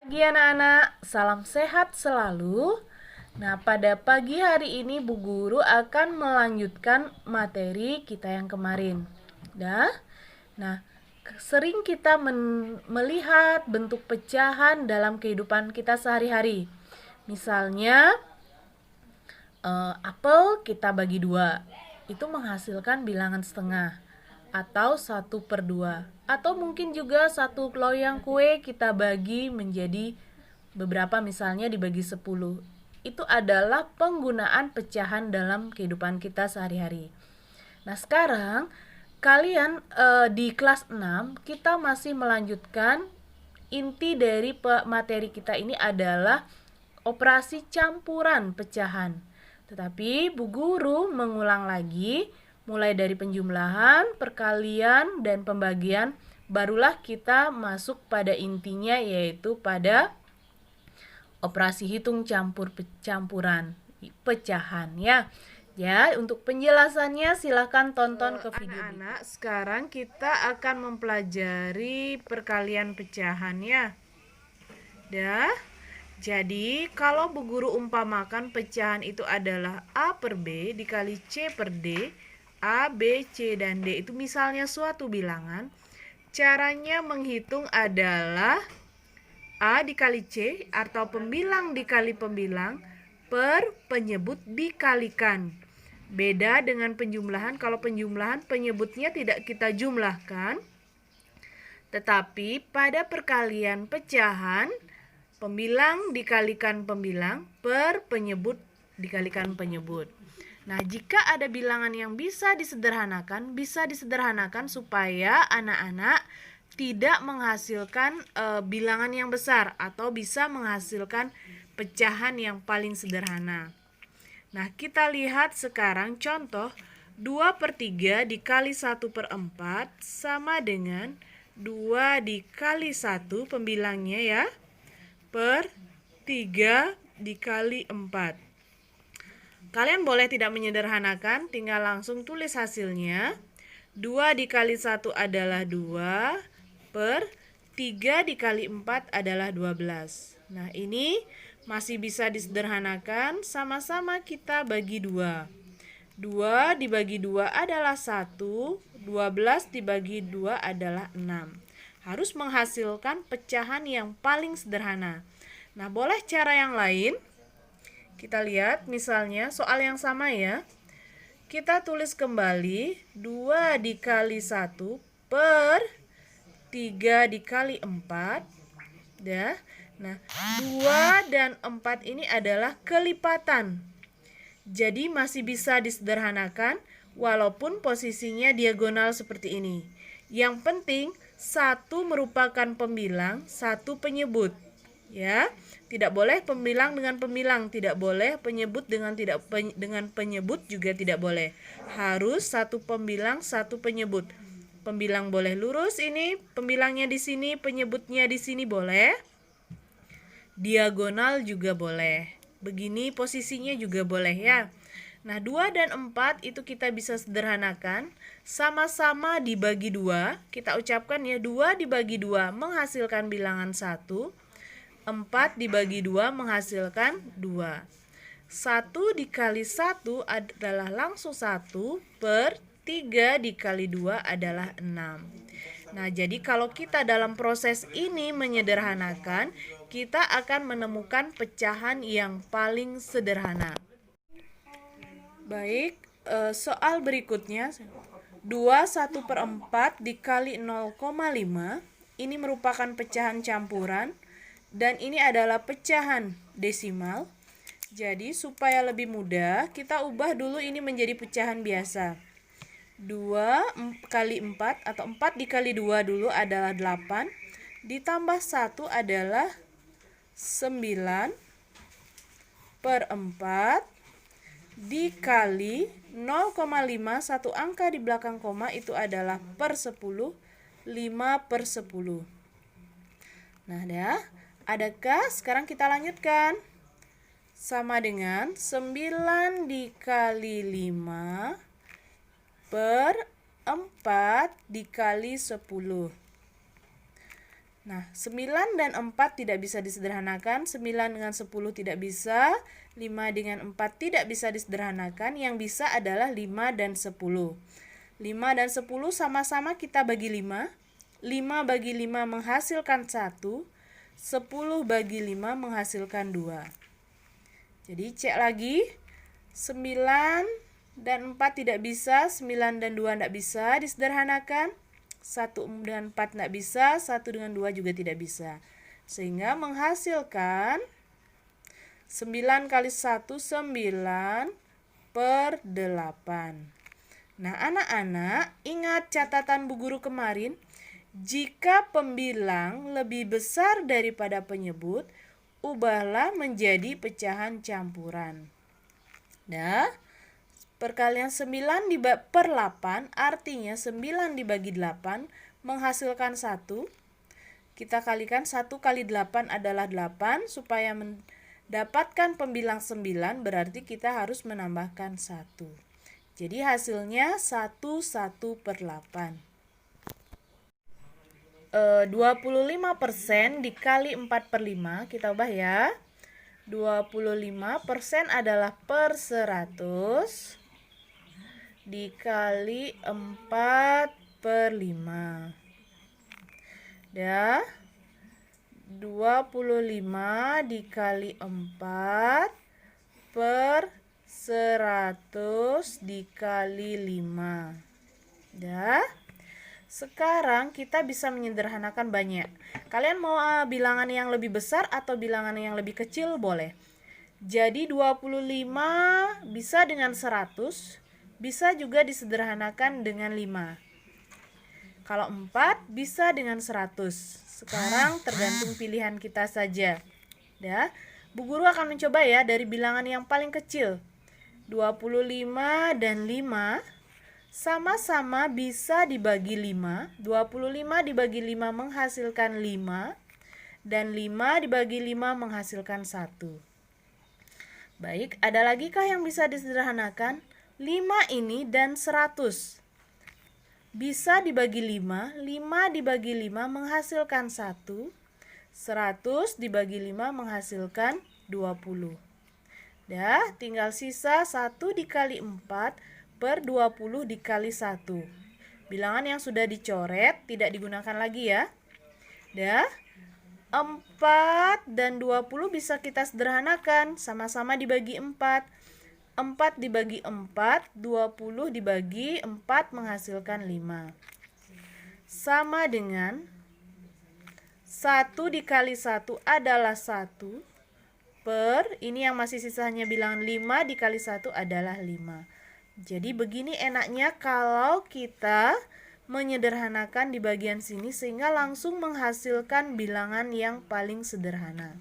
Pagi anak-anak, salam sehat selalu. Nah, pada pagi hari ini Bu Guru akan melanjutkan materi kita yang kemarin. Nah, sering kita melihat bentuk pecahan dalam kehidupan kita sehari-hari. Misalnya, apel kita bagi dua, itu menghasilkan bilangan setengah atau 1/2, atau mungkin juga satu loyang kue kita bagi menjadi beberapa, misalnya dibagi 10. Itu adalah penggunaan pecahan dalam kehidupan kita sehari-hari. Nah, sekarang kalian di kelas 6 kita masih melanjutkan inti dari materi kita ini adalah operasi campuran pecahan. Tetapi Bu Guru mengulang lagi mulai dari penjumlahan, perkalian, dan pembagian, barulah kita masuk pada intinya, yaitu pada operasi hitung campuran pecahan ya. Ya, untuk penjelasannya silahkan tonton ke video anak-anak. Sekarang kita akan mempelajari perkalian pecahan ya. Jadi, kalau Bu Guru umpamakan pecahan itu adalah A per B dikali C per D, A, B, C, dan D itu misalnya suatu bilangan, caranya menghitung adalah A dikali C atau pembilang dikali pembilang per penyebut dikalikan. Beda dengan penjumlahan, kalau penjumlahan penyebutnya tidak kita jumlahkan, tetapi pada perkalian pecahan, pembilang dikalikan pembilang per penyebut dikalikan penyebut. Nah, jika ada bilangan yang bisa disederhanakan supaya anak-anak tidak menghasilkan bilangan yang besar atau bisa menghasilkan pecahan yang paling sederhana. Nah, kita lihat sekarang contoh 2/3 dikali 1/4 sama dengan 2 dikali 1 pembilangnya ya, per 3 dikali 4. Kalian boleh tidak menyederhanakan, tinggal langsung tulis hasilnya. 2 dikali 1 adalah 2, per 3 dikali 4 adalah 12. Nah, ini masih bisa disederhanakan, sama-sama kita bagi 2. 2 dibagi 2 adalah 1, 12 dibagi 2 adalah 6. Harus menghasilkan pecahan yang paling sederhana. Nah, boleh cara yang lain. Kita lihat misalnya soal yang sama ya. Kita tulis kembali 2 dikali 1 per 3 dikali 4. Ya. Nah, 2 dan 4 ini adalah kelipatan. Jadi masih bisa disederhanakan walaupun posisinya diagonal seperti ini. Yang penting satu merupakan pembilang, satu penyebut. Ya, tidak boleh pembilang dengan pembilang, tidak boleh penyebut dengan penyebut juga tidak boleh. Harus satu pembilang, satu penyebut. Pembilang boleh lurus ini, pembilangnya di sini, penyebutnya di sini boleh. Diagonal juga boleh. Begini posisinya juga boleh ya. Nah, 2 dan 4 itu kita bisa sederhanakan. Sama-sama dibagi 2. Kita ucapkan ya, 2 dibagi 2 menghasilkan bilangan 1. 4 dibagi 2 menghasilkan 2. 1 dikali 1 adalah langsung 1, per 3 dikali 2 adalah 6. Nah, jadi kalau kita dalam proses ini menyederhanakan, kita akan menemukan pecahan yang paling sederhana. Baik, soal berikutnya 2 1/4 dikali 0,5. Ini merupakan pecahan campuran dan ini adalah pecahan desimal. Jadi supaya lebih mudah, kita ubah dulu ini menjadi pecahan biasa. 2 kali 4 atau 4 dikali 2 dulu adalah 8. Ditambah 1 adalah 9 per 4 dikali 0,5, satu angka di belakang koma itu adalah per 10, 5 per 10. Nah, adakah? Sekarang kita lanjutkan. Sama dengan 9 dikali 5 per 4 dikali 10. Nah, 9 dan 4 tidak bisa disederhanakan, 9 dengan 10 tidak bisa, 5 dengan 4 tidak bisa disederhanakan, yang bisa adalah 5 dan 10. 5 dan 10 sama-sama kita bagi 5, 5 bagi 5 menghasilkan 1, 10 bagi 5 menghasilkan 2. Jadi cek lagi, 9 dan 4 tidak bisa, 9 dan 2 tidak bisa disederhanakan, 1 dan 4 tidak bisa, 1 dengan 2 juga tidak bisa. Sehingga menghasilkan 9 kali 1, 9 per 8. Nah, anak-anak, ingat catatan Bu Guru kemarin, jika pembilang lebih besar daripada penyebut, ubahlah menjadi pecahan campuran. Nah, perkalian 9 per 8 artinya 9 dibagi 8 menghasilkan 1. Kita kalikan 1 kali 8 adalah 8. Supaya mendapatkan pembilang 9 berarti kita harus menambahkan 1. Jadi hasilnya 1 per 8. 25% dikali 4 per 5, kita ubah ya. 25% adalah per 100 dikali 4 per 5. Ya. 25 dikali 4 per 100 dikali 5. Ya. Sekarang kita bisa menyederhanakan banyak. Kalian mau bilangan yang lebih besar atau bilangan yang lebih kecil boleh. Jadi 25 bisa dengan 100, bisa juga disederhanakan dengan 5. Kalau 4 bisa dengan 100. Sekarang tergantung pilihan kita saja. Ya. Bu Guru akan mencoba ya dari bilangan yang paling kecil. 25 dan 5 sama-sama bisa dibagi 5. 25 dibagi 5 menghasilkan 5. Dan 5 dibagi 5 menghasilkan 1. Baik, ada lagi kah yang bisa disederhanakan? 5 ini dan 100. Bisa dibagi 5. 5 dibagi 5 menghasilkan 1. 100 dibagi 5 menghasilkan 20. Ya, tinggal sisa 1 dikali 4 per 20 dikali 1. Bilangan yang sudah dicoret tidak digunakan lagi ya. Ya, 4 dan 20 bisa kita sederhanakan. Sama-sama dibagi 4. 4 dibagi 4, 20 dibagi 4 menghasilkan 5. Sama dengan 1 dikali 1 adalah 1. Per, ini yang masih sisanya bilangan 5 dikali 1 adalah 5. Jadi begini enaknya kalau kita menyederhanakan di bagian sini sehingga langsung menghasilkan bilangan yang paling sederhana.